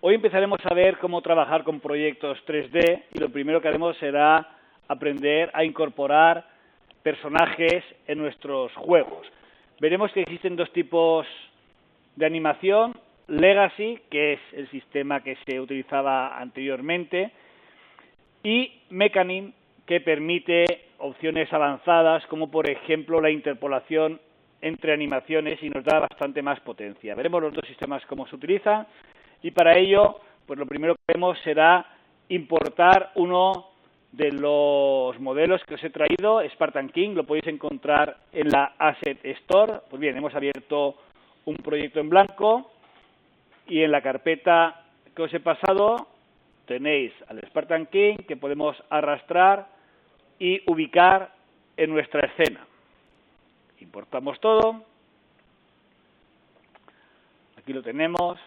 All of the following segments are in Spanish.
Hoy empezaremos a ver cómo trabajar con proyectos 3D y lo primero que haremos será aprender a incorporar personajes en nuestros juegos. Veremos que existen dos tipos de animación: Legacy, que es el sistema que se utilizaba anteriormente, y Mecanim, que permite opciones avanzadas como por ejemplo la interpolación entre animaciones y nos da bastante más potencia. Veremos los dos sistemas cómo se utilizan y para ello pues lo primero que haremos será importar uno de los modelos que os he traído, Spartan King. Lo podéis encontrar en la Asset Store. Pues bien, hemos abierto un proyecto en blanco y en la carpeta que os he pasado tenéis al Spartan King que podemos arrastrar y ubicar en nuestra escena. Importamos todo. Aquí lo tenemos.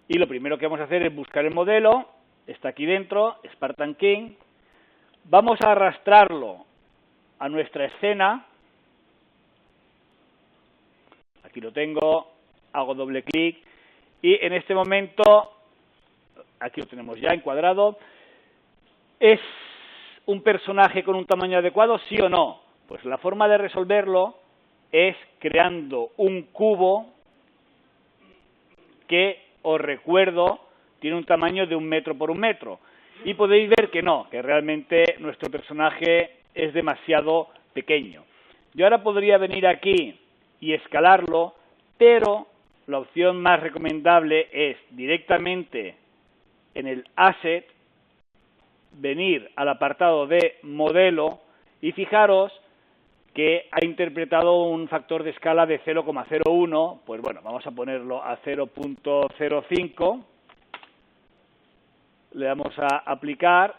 Y lo primero que vamos a hacer es buscar el modelo. Está aquí dentro, Spartan King. Vamos a arrastrarlo a nuestra escena. Aquí lo tengo. Hago doble clic. Y en este momento, aquí lo tenemos ya encuadrado. ¿Es un personaje con un tamaño adecuado, sí o no? Pues la forma de resolverlo es creando un cubo que, os recuerdo, tiene un tamaño de 1 metro por 1 metro. Y podéis ver que no, que realmente nuestro personaje es demasiado pequeño. Yo ahora podría venir aquí y escalarlo, pero la opción más recomendable es directamente en el Asset, venir al apartado de modelo y fijaros que ha interpretado un factor de escala de 0,01, pues bueno, vamos a ponerlo a 0,05, le damos a aplicar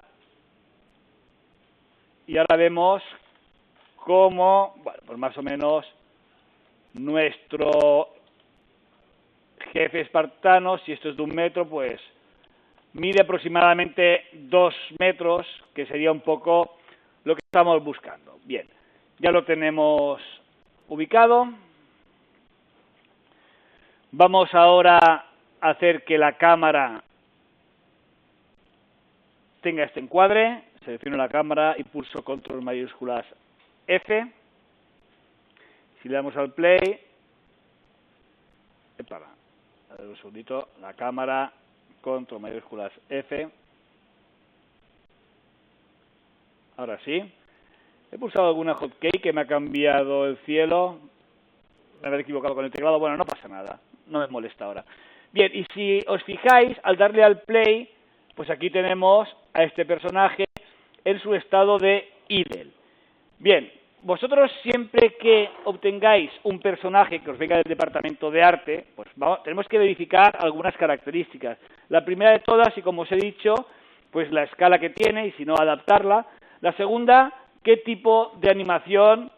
y ahora vemos cómo, bueno, pues más o menos nuestro jefe espartano, si esto es de 1 metro, pues mide aproximadamente 2 metros, que sería un poco lo que estamos buscando. Bien. Ya lo tenemos ubicado. Vamos ahora a hacer que la cámara tenga este encuadre. Selecciono la cámara y pulso control mayúsculas F. Si le damos al play, a ver un segundito, la cámara, control mayúsculas F. Ahora sí. He pulsado alguna hotkey que me ha cambiado el cielo. Me haber equivocado con el teclado. Bueno, no pasa nada. No me molesta ahora. Bien, y si os fijáis, al darle al play, pues aquí tenemos a este personaje en su estado de idle. Bien, vosotros siempre que obtengáis un personaje que os venga del departamento de arte, pues tenemos que verificar algunas características. La primera de todas, y como os he dicho, pues la escala que tiene, y si no, adaptarla. La segunda, qué tipo de animación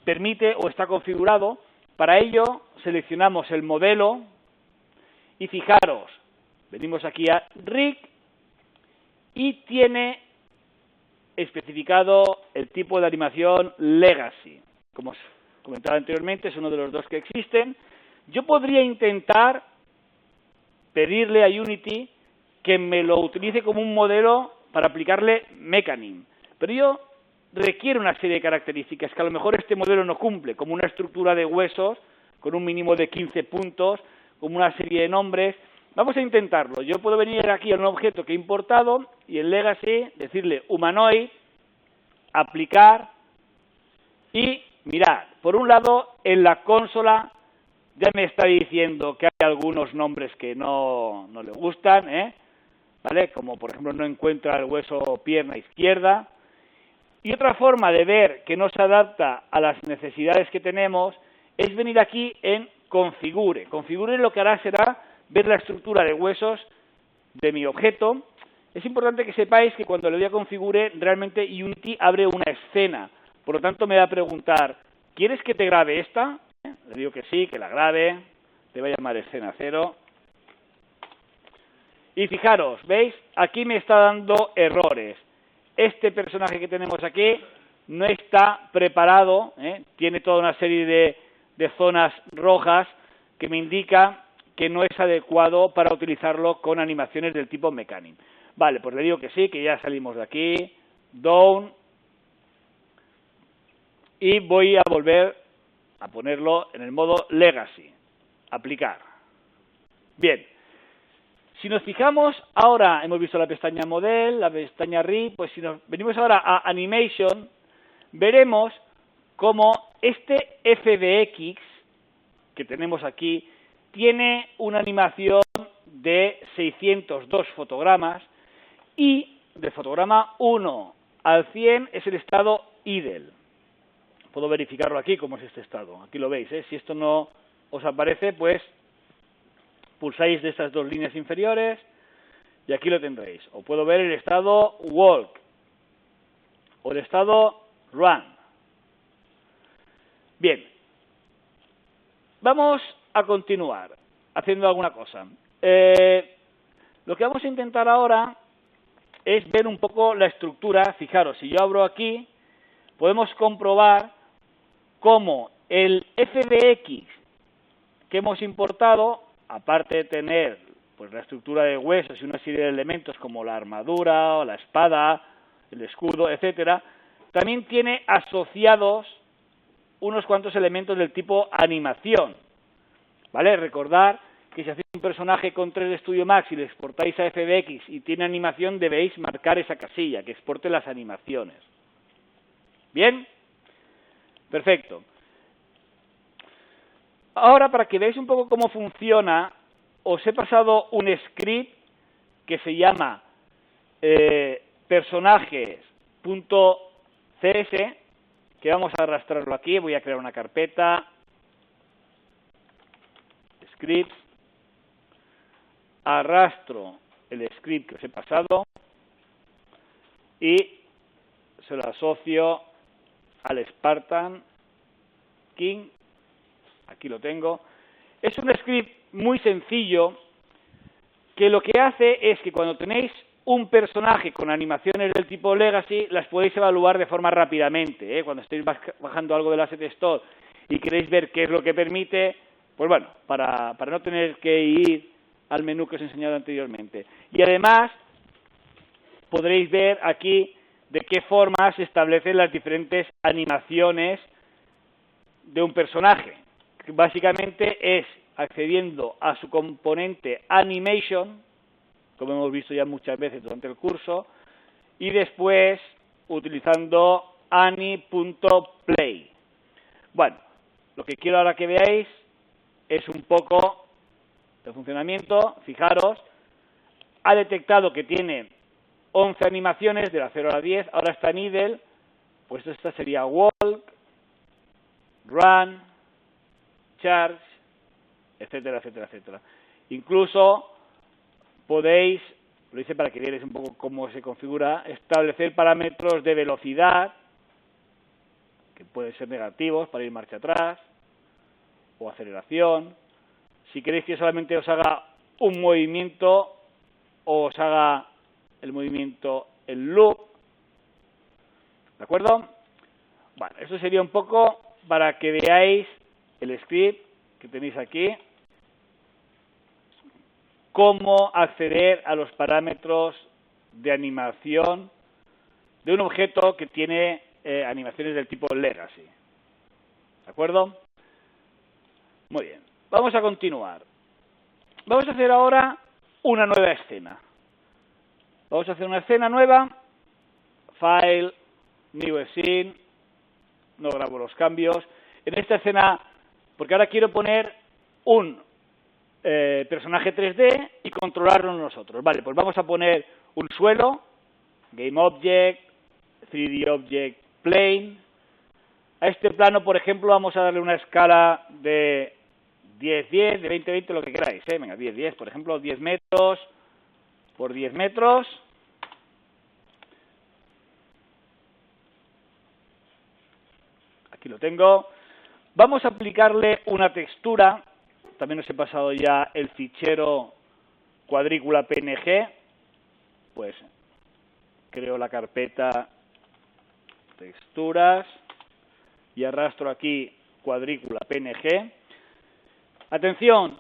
permite o está configurado. Para ello seleccionamos el modelo y fijaros, venimos aquí a Rig y tiene especificado el tipo de animación Legacy. Como os comentaba anteriormente, es uno de los dos que existen. Yo podría intentar pedirle a Unity que me lo utilice como un modelo para aplicarle Mecanim, pero yo requiere una serie de características que a lo mejor este modelo no cumple, como una estructura de huesos con un mínimo de 15 puntos, como una serie de nombres. Vamos a intentarlo. Yo puedo venir aquí a un objeto que he importado y en Legacy decirle humanoid, aplicar y mirad, por un lado en la consola ya me está diciendo que hay algunos nombres que no le gustan, ¿vale? Como por ejemplo no encuentra el hueso pierna izquierda. Y otra forma de ver que no se adapta a las necesidades que tenemos es venir aquí en Configure. Configure lo que hará será ver la estructura de huesos de mi objeto. Es importante que sepáis que cuando le doy a Configure, realmente Unity abre una escena. Por lo tanto, me va a preguntar, ¿quieres que te grabe esta? Le digo que sí, que la grabe. Te voy a llamar escena 0. Y fijaros, ¿veis? Aquí me está dando errores. Este personaje que tenemos aquí no está preparado, tiene toda una serie de zonas rojas que me indica que no es adecuado para utilizarlo con animaciones del tipo Mechanic. Vale, pues le digo que sí, que ya salimos de aquí, Down, y voy a volver a ponerlo en el modo Legacy, aplicar. Bien, si nos fijamos, ahora hemos visto la pestaña Model, la pestaña RI, pues si nos venimos ahora a Animation, veremos cómo este FBX que tenemos aquí tiene una animación de 602 fotogramas y de fotograma 1 al 100 es el estado idle. Puedo verificarlo aquí cómo es este estado. Aquí lo veis, ¿eh? Si esto no os aparece, pues pulsáis de estas dos líneas inferiores y aquí lo tendréis. O puedo ver el estado walk o el estado run. Bien, vamos a continuar haciendo alguna cosa. Lo que vamos a intentar ahora es ver un poco la estructura. Fijaros, si yo abro aquí, podemos comprobar cómo el FBX que hemos importado, aparte de tener pues la estructura de huesos y una serie de elementos como la armadura o la espada, el escudo, etcétera, también tiene asociados unos cuantos elementos del tipo animación. ¿Vale? Recordad que si hacéis un personaje con 3D Studio Max y le exportáis a FBX y tiene animación, debéis marcar esa casilla, que exporte las animaciones. ¿Bien? Perfecto. Ahora, para que veáis un poco cómo funciona, os he pasado un script que se llama personajes.cs, que vamos a arrastrarlo aquí. Voy a crear una carpeta, scripts, arrastro el script que os he pasado y se lo asocio al Spartan King. Aquí lo tengo. Es un script muy sencillo que lo que hace es que cuando tenéis un personaje con animaciones del tipo Legacy, las podéis evaluar de forma rápidamente, ¿eh? Cuando estéis bajando algo del Asset Store y queréis ver qué es lo que permite, pues bueno, para no tener que ir al menú que os he enseñado anteriormente. Y además, podréis ver aquí de qué forma se establecen las diferentes animaciones de un personaje. Básicamente es accediendo a su componente Animation, como hemos visto ya muchas veces durante el curso, y después utilizando ani.play. Bueno, lo que quiero ahora que veáis es un poco el funcionamiento. Fijaros, ha detectado que tiene 11 animaciones de la 0 a la 10, ahora está en idle, pues esta sería walk, run, charge, etcétera, etcétera, etcétera. Incluso podéis, lo hice para que veáis un poco cómo se configura, establecer parámetros de velocidad, que pueden ser negativos para ir marcha atrás, o aceleración. Si queréis que solamente os haga un movimiento, o os haga el movimiento en loop, ¿de acuerdo? Bueno, eso sería un poco para que veáis el script que tenéis aquí, cómo acceder a los parámetros de animación de un objeto que tiene animaciones del tipo Legacy. ¿De acuerdo? Muy bien. Vamos a continuar. Vamos a hacer ahora una nueva escena. Vamos a hacer una escena nueva. File, New Scene. No grabo los cambios. En esta escena, porque ahora quiero poner un personaje 3D y controlarlo nosotros. Vale, pues vamos a poner un suelo, Game Object, 3D Object Plane. A este plano, por ejemplo, vamos a darle una escala de 10-10, de 20-20, lo que queráis, ¿eh? Venga, 10-10, por ejemplo, 10 metros por 10 metros. Aquí lo tengo. Vamos a aplicarle una textura. También os he pasado ya el fichero cuadrícula PNG. Pues creo la carpeta texturas y arrastro aquí cuadrícula PNG. Atención,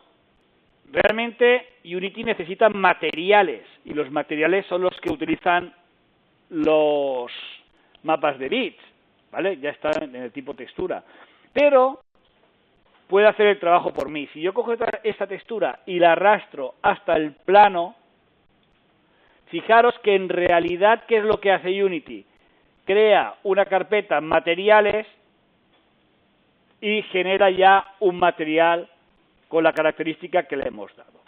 realmente Unity necesita materiales, y los materiales son los que utilizan los mapas de bits, ¿vale? Ya está en el tipo textura. Pero puede hacer el trabajo por mí. Si yo cojo esta textura y la arrastro hasta el plano, fijaros que en realidad, ¿qué es lo que hace Unity? Crea una carpeta materiales y genera ya un material con la característica que le hemos dado.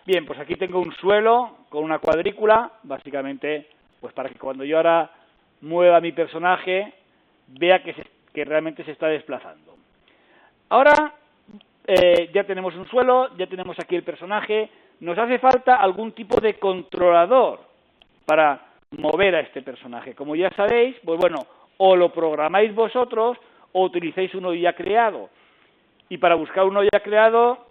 Bien, pues aquí tengo un suelo con una cuadrícula, básicamente pues para que cuando yo ahora mueva mi personaje vea que realmente se está desplazando. Ahora ya tenemos un suelo, ya tenemos aquí el personaje, nos hace falta algún tipo de controlador para mover a este personaje. Como ya sabéis, pues bueno, o lo programáis vosotros o utilizáis uno ya creado. Y para buscar uno ya creado,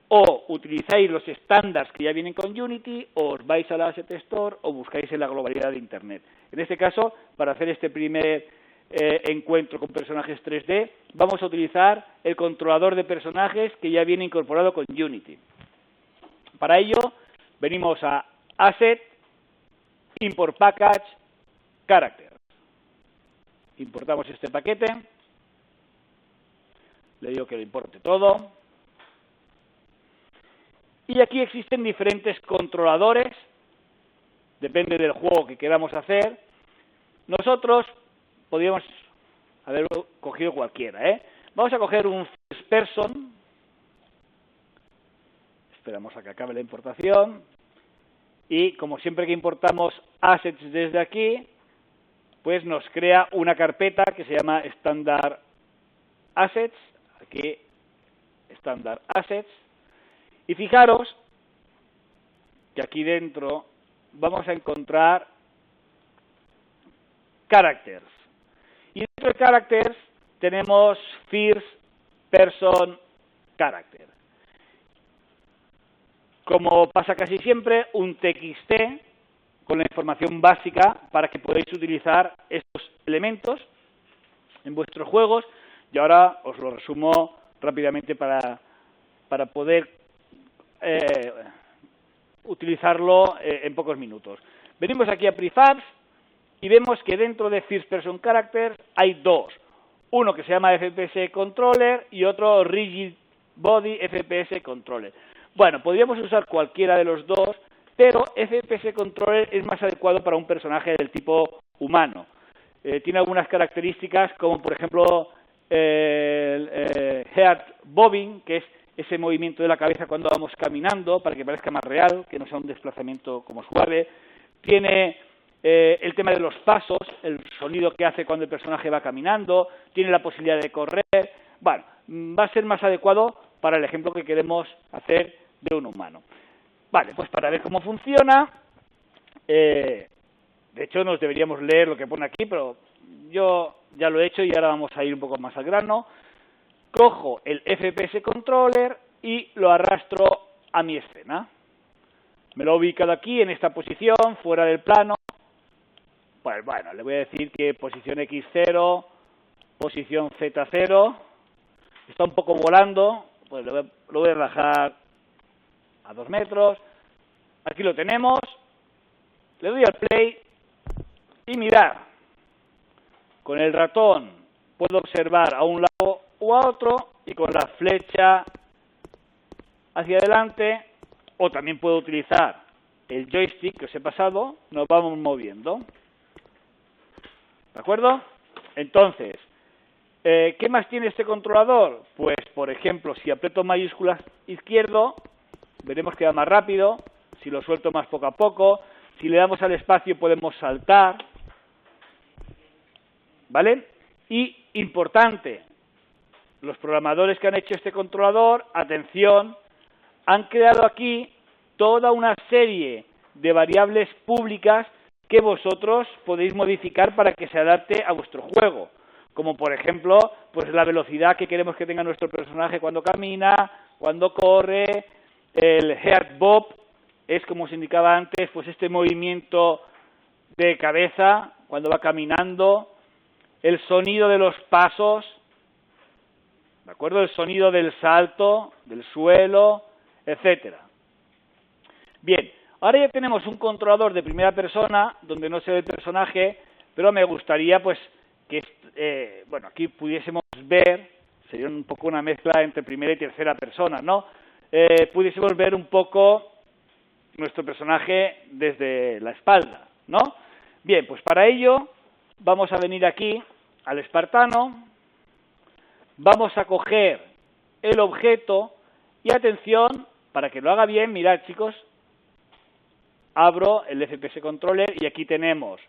o utilizáis los estándares que ya vienen con Unity, o os vais a la Asset Store, o buscáis en la globalidad de Internet. En este caso, para hacer este primer encuentro con personajes 3D, vamos a utilizar el controlador de personajes que ya viene incorporado con Unity. Para ello, venimos a Asset, Import Package, Character. Importamos este paquete. Le digo que lo importe todo. Y aquí existen diferentes controladores, depende del juego que queramos hacer. Nosotros podríamos haber cogido cualquiera, ¿eh? Vamos a coger un First Person. Esperamos a que acabe la importación. Y como siempre que importamos assets desde aquí, pues nos crea una carpeta que se llama Standard Assets. Aquí, Standard Assets. Y fijaros que aquí dentro vamos a encontrar characters. Y dentro de characters tenemos First Person Character. Como pasa casi siempre, un TXT con la información básica para que podáis utilizar estos elementos en vuestros juegos. Y ahora os lo resumo rápidamente para poder utilizarlo en pocos minutos. Venimos aquí a Prefabs y vemos que dentro de First Person Characters hay dos. Uno que se llama FPS Controller y otro Rigid Body FPS Controller. Bueno, podríamos usar cualquiera de los dos, pero FPS Controller es más adecuado para un personaje del tipo humano. Tiene algunas características como por ejemplo Head Bobbing, que es ese movimiento de la cabeza cuando vamos caminando para que parezca más real, que no sea un desplazamiento como suave. Tiene el tema de los pasos, el sonido que hace cuando el personaje va caminando, tiene la posibilidad de correr. Bueno, va a ser más adecuado para el ejemplo que queremos hacer de un humano. Vale, pues para ver cómo funciona, de hecho nos deberíamos leer lo que pone aquí, pero yo ya lo he hecho y ahora vamos a ir un poco más al grano. Cojo el FPS Controller y lo arrastro a mi escena. Me lo he ubicado aquí en esta posición, fuera del plano. Pues bueno, le voy a decir que posición X0, posición Z0. Está un poco volando, pues lo voy a bajar a 2 metros. Aquí lo tenemos. Le doy al play y mirad. Con el ratón puedo observar a un lado o a otro y con la flecha hacia adelante, o también puedo utilizar el joystick que os he pasado, nos vamos moviendo. ¿De acuerdo? Entonces, ¿qué más tiene este controlador? Pues, por ejemplo, si aprieto mayúsculas izquierdo, veremos que va más rápido. Si lo suelto más poco a poco, si le damos al espacio podemos saltar. ¿Vale? Y, importante, los programadores que han hecho este controlador, atención, han creado aquí toda una serie de variables públicas que vosotros podéis modificar para que se adapte a vuestro juego. Como por ejemplo, pues la velocidad que queremos que tenga nuestro personaje cuando camina, cuando corre, el head bob, es como os indicaba antes, pues este movimiento de cabeza cuando va caminando, el sonido de los pasos, ¿de acuerdo? El sonido del salto, del suelo, etcétera. Bien, ahora ya tenemos un controlador de primera persona donde no se ve el personaje, pero me gustaría pues que bueno, aquí pudiésemos ver, sería un poco una mezcla entre primera y tercera persona, ¿no? Pudiésemos ver un poco nuestro personaje desde la espalda, ¿no? Bien, pues para ello vamos a venir aquí al espartano, vamos a coger el objeto y atención, para que lo haga bien, mirad chicos, abro el FPS Controller y aquí tenemos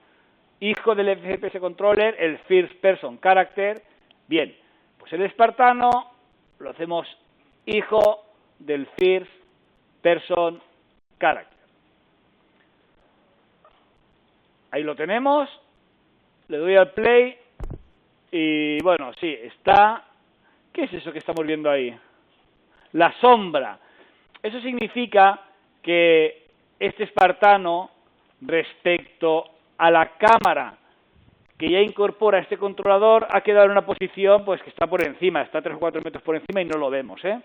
hijo del FPS Controller, el First Person Character. Bien, pues el espartano lo hacemos hijo del First Person Character. Ahí lo tenemos, le doy al play y bueno, sí, está... ¿Qué es eso que estamos viendo ahí? La sombra. Eso significa que este espartano, respecto a la cámara que ya incorpora este controlador, ha quedado en una posición pues que está por encima, está 3 o 4 metros por encima y no lo vemos, ¿eh?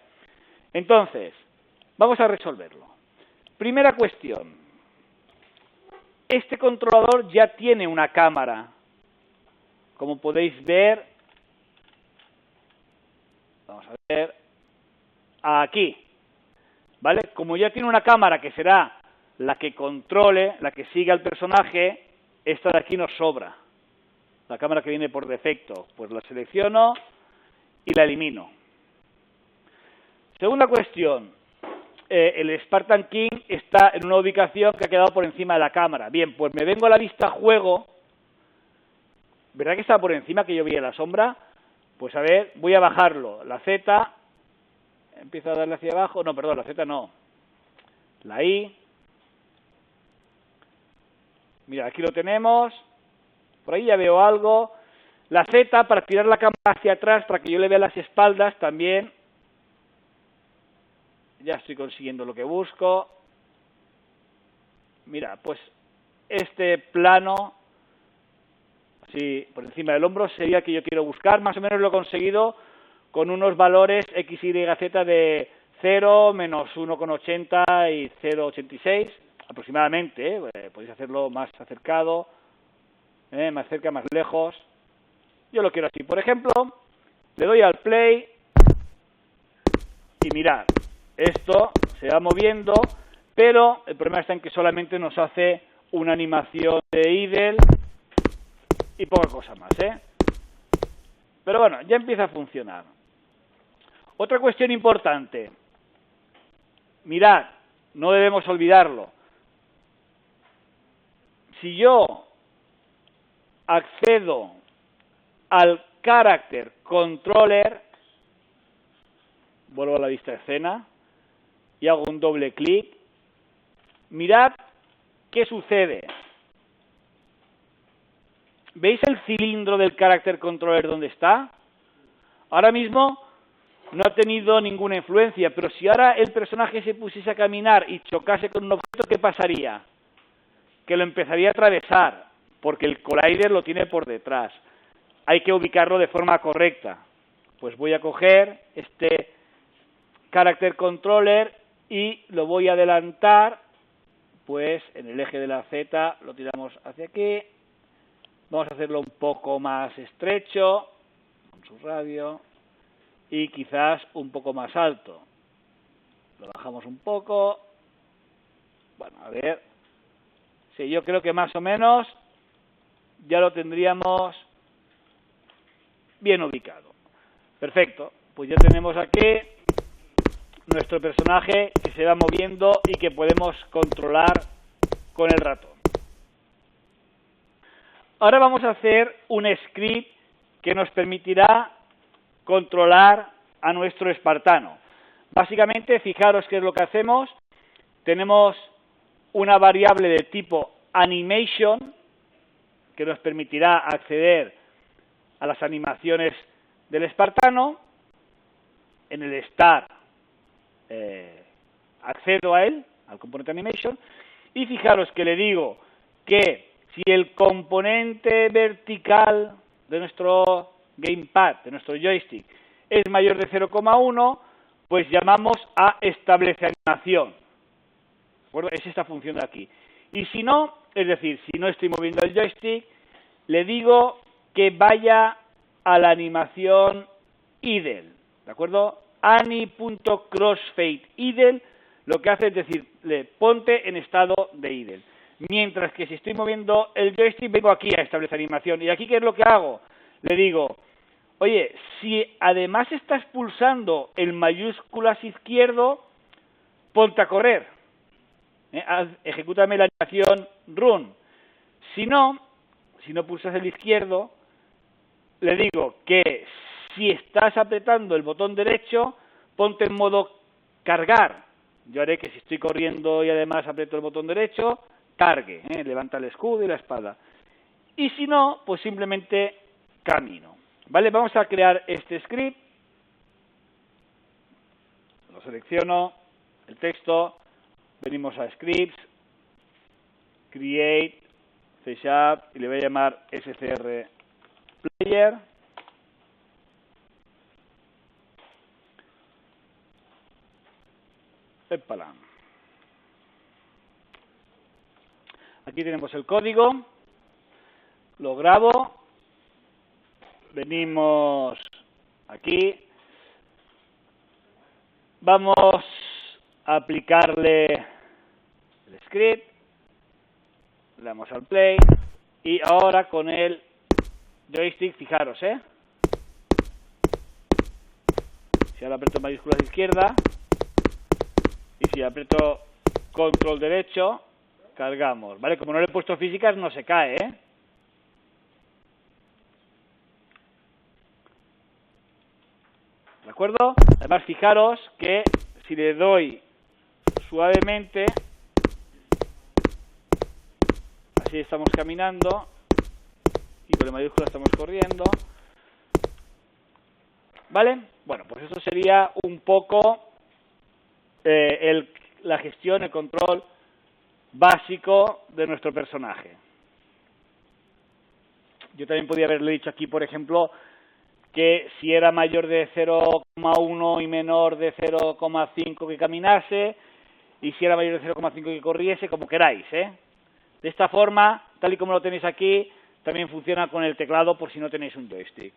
Entonces, vamos a resolverlo. Primera cuestión. Este controlador ya tiene una cámara. Como podéis ver, vamos a ver, aquí, ¿vale? Como ya tiene una cámara que será la que controle, la que siga al personaje, esta de aquí nos sobra. La cámara que viene por defecto, pues la selecciono y la elimino. Segunda cuestión, el Spartan King está en una ubicación que ha quedado por encima de la cámara. Bien, pues me vengo a la vista juego. ¿Verdad que está por encima, que yo veía la sombra? Pues a ver, voy a bajarlo. La Z, empiezo a darle hacia abajo. No, perdón, la Z no. La I. Mira, aquí lo tenemos. Por ahí ya veo algo. La Z, para tirar la cámara hacia atrás, para que yo le vea las espaldas también. Ya estoy consiguiendo lo que busco. Mira, pues este plano, así por encima del hombro, sería el que yo quiero buscar. Más o menos lo he conseguido con unos valores X, Y, Z de 0, menos 1,80 y 0,86 aproximadamente. Podéis hacerlo más acercado, más cerca, más lejos. Yo lo quiero así. Por ejemplo, le doy al play y mirad, esto se va moviendo, pero el problema está en que solamente nos hace una animación de idle y poca cosa más, ¿eh? Pero bueno, ya empieza a funcionar. Otra cuestión importante. Mirad, no debemos olvidarlo. Si yo accedo al Character Controller, vuelvo a la vista de escena y hago un doble clic, mirad qué sucede. ¿Veis el cilindro del Character Controller donde está? Ahora mismo no ha tenido ninguna influencia, pero si ahora el personaje se pusiese a caminar y chocase con un objeto, ¿qué pasaría? Que lo empezaría a atravesar, porque el collider lo tiene por detrás. Hay que ubicarlo de forma correcta. Pues voy a coger este Character Controller y lo voy a adelantar, pues en el eje de la Z lo tiramos hacia aquí. Vamos a hacerlo un poco más estrecho, con su radio, y quizás un poco más alto. Lo bajamos un poco. Bueno, a ver. Sí, yo creo que más o menos ya lo tendríamos bien ubicado. Perfecto. Pues ya tenemos aquí nuestro personaje que se va moviendo y que podemos controlar con el ratón. Ahora vamos a hacer un script que nos permitirá controlar a nuestro espartano. Básicamente, fijaros qué es lo que hacemos. Tenemos una variable de tipo animation que nos permitirá acceder a las animaciones del espartano. En el start accedo a él, al componente animation, y fijaros que le digo que si el componente vertical de nuestro gamepad, de nuestro joystick, es mayor de 0,1, pues llamamos a establecer animación. ¿De acuerdo? Es esta función de aquí. Y si no, es decir, si no estoy moviendo el joystick, le digo que vaya a la animación idle, ¿de acuerdo? Ani.crossfade idle lo que hace es decirle, ponte en estado de idle. Mientras que si estoy moviendo el joystick, vengo aquí a establecer animación. ¿Y aquí qué es lo que hago? Le digo, oye, si además estás pulsando el mayúsculas izquierdo, ponte a correr. Ejecútame la animación run. Si no pulsas el izquierdo, le digo que si estás apretando el botón derecho, ponte en modo cargar. Yo haré que si estoy corriendo y además aprieto el botón derecho, cargue, levanta el escudo y la espada. Y si no, pues simplemente camino. ¿Vale? Vamos a crear este script. Lo selecciono, el texto, venimos a scripts, create, C# y le voy a llamar scr player. Épala. Aquí tenemos el código, lo grabo, venimos aquí, vamos a aplicarle el script, le damos al play y ahora con el joystick, fijaros, si ahora aprieto mayúsculas izquierda y si aprieto control derecho, cargamos, ¿vale? Como no le he puesto físicas, no se cae, ¿De acuerdo? Además, fijaros que si le doy suavemente, así estamos caminando, y con la mayúscula estamos corriendo, ¿vale? Bueno, pues eso sería un poco la gestión, el control básico de nuestro personaje. Yo también podría haberle dicho aquí, por ejemplo, que si era mayor de 0,1 y menor de 0,5 que caminase, y si era mayor de 0,5 que corriese, como queráis, De esta forma, tal y como lo tenéis aquí, también funciona con el teclado por si no tenéis un joystick.